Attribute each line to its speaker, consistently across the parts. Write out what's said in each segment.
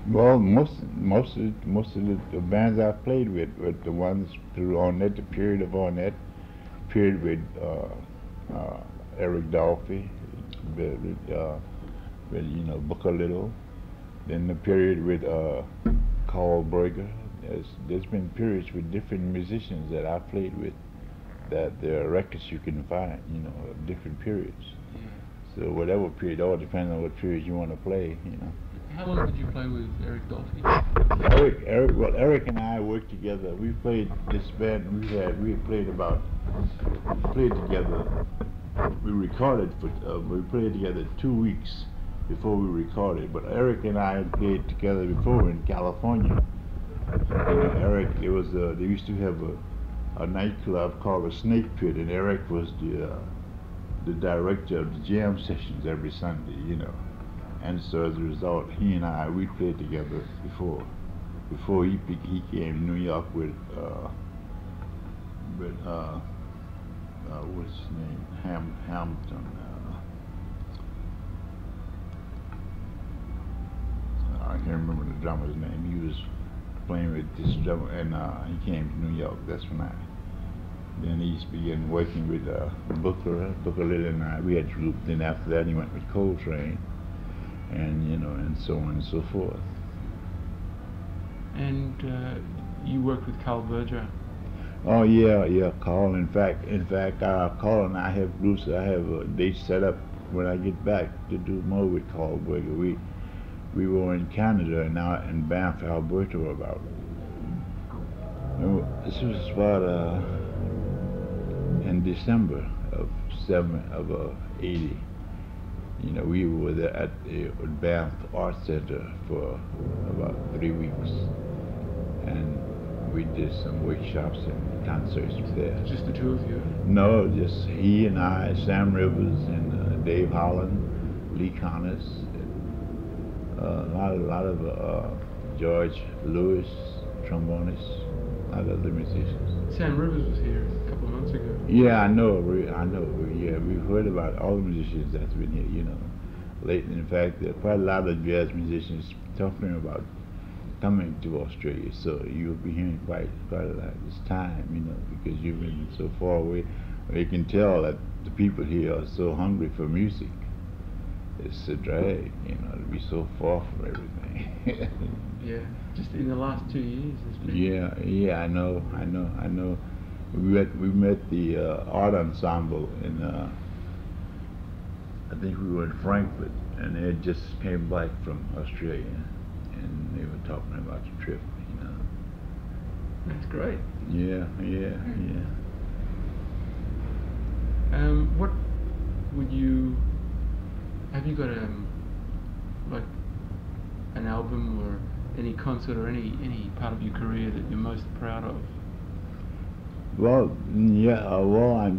Speaker 1: Well, most of the bands I've played with the ones through Ornette, the period of Ornette, period with Eric Dolphy, with Booker Little. Then the period with Carl Berger. There's been periods with different musicians that I played with that there are records you can find, of different periods.
Speaker 2: Yeah.
Speaker 1: So whatever period, all depends on what period you want to play.
Speaker 2: How long did you play with Eric Dolphy?
Speaker 1: Eric and I worked together. We played this band. We played together. We recorded we played together 2 weeks before we recorded. But Eric and I had played together before in California. Eric, they used to have a nightclub called the Snake Pit, and Eric was the director of the jam sessions every Sunday. And so as a result, he and we played together before he came to New York with what's his name, Hampton. I can't remember the drummer's name. He was playing with this drummer, and he came to New York. That's when then he began working with Booker Little and I. We had a group. Then after that, he went with Coltrane, and so on and so forth.
Speaker 2: And you worked with Carl Berger.
Speaker 1: Oh yeah, Carl. In fact, Carl and I have groups. I have dates set up when I get back to do more with Carl Berger. We were in Canada and now in Banff, Alberta, this was about in December of '80. We were there at the Banff Art Center for about 3 weeks, and we did some workshops and concerts there.
Speaker 2: Just the two of you?
Speaker 1: No, just he and I, Sam Rivers and Dave Holland, Lee Connors, a lot of George Lewis, trombonist, a lot of other musicians.
Speaker 2: Sam Rivers was here a couple of months ago.
Speaker 1: Yeah, I know. Yeah, we've heard about all the musicians that's been here. Lately, in fact, there are quite a lot of jazz musicians talking about coming to Australia. So you'll be hearing quite a lot this time, because you've been so far away. You can tell that the people here are so hungry for music. It's a drag, to be so far from everything.
Speaker 2: Yeah, just in the last 2 years, isn't it?
Speaker 1: Yeah, I know. We met the art ensemble in I think we were in Frankfurt, and they had just came back from Australia, and they were talking about the trip.
Speaker 2: That's great.
Speaker 1: Yeah.
Speaker 2: What would you have you got like an album or any concert or any part of your career that you're most proud of?
Speaker 1: Well, yeah.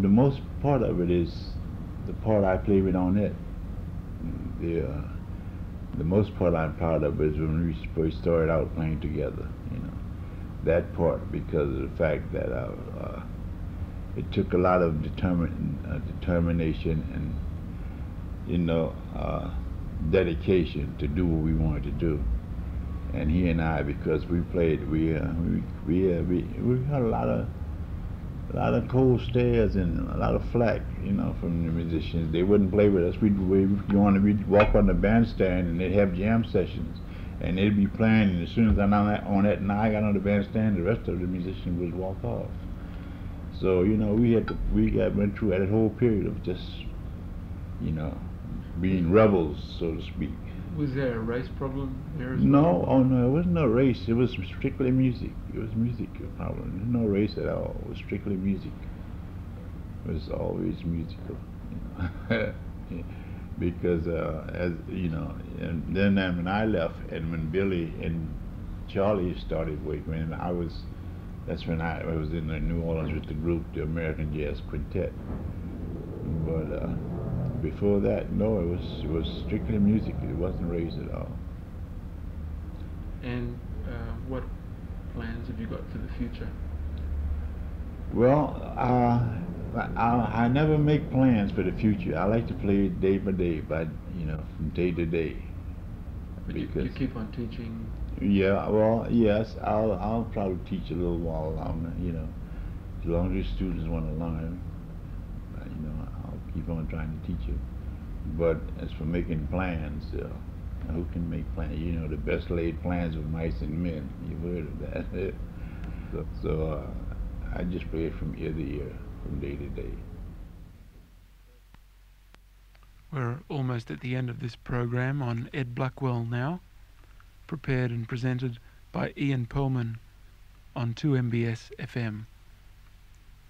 Speaker 1: The most part of it is the part I play with on it. The most part I'm proud of is when we first started out playing together. That part, because of the fact that it took a lot of determination and dedication to do what we wanted to do. And he and I, because we played, we had a lot of cold stares and a lot of flack, from the musicians. They wouldn't play with us. We'd walk on the bandstand and they'd have jam sessions, and they'd be playing. And as soon as I got on the bandstand, the rest of the musicians would walk off. So went through that whole period of just, being rebels, so to speak.
Speaker 2: Was there a race problem there as
Speaker 1: No,
Speaker 2: well?
Speaker 1: oh no, it wasn't no race. It was strictly music. It was music problem. There's no race at all. It was strictly music. It was always musical, because and then when I left, and when Billy and Charlie started working, that's when I was in New Orleans with the group, the American Jazz Quintet. But before that, no, it was strictly music. It wasn't race at all.
Speaker 2: And what plans have you got for the future?
Speaker 1: Well, I never make plans for the future. I like to play day by day, from day to day.
Speaker 2: But you
Speaker 1: because
Speaker 2: keep on teaching.
Speaker 1: yeah, well, yes, I'll probably teach a little while longer, you know, as long as students want to learn, you know, I'll keep on trying to teach it. But as for making plans, who can make plans? You know, the best laid plans of mice and men. You've heard of that. So I just play it from ear to ear, from day to day.
Speaker 2: We're almost at the end of this program on Ed Blackwell Now, prepared and presented by Ian Perlman on 2MBS FM,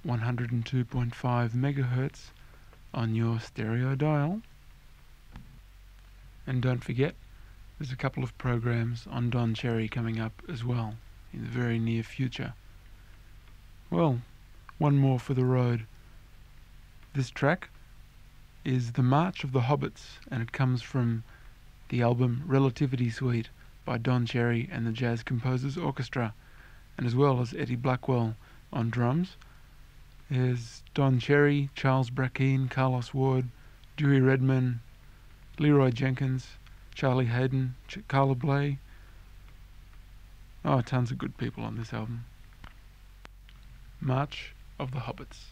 Speaker 2: 102.5 megahertz on your stereo dial. And don't forget, there's a couple of programs on Don Cherry coming up as well in the very near future. Well, one more for the road. This track is The March of the Hobbits, and it comes from the album Relativity Suite by Don Cherry and the Jazz Composers Orchestra, and as well as Eddie Blackwell on drums. There's Don Cherry, Charles Brackeen, Carlos Ward, Dewey Redman, Leroy Jenkins, Charlie Hayden, Carla Bley. Oh, tons of good people on this album. March of the Hobbits.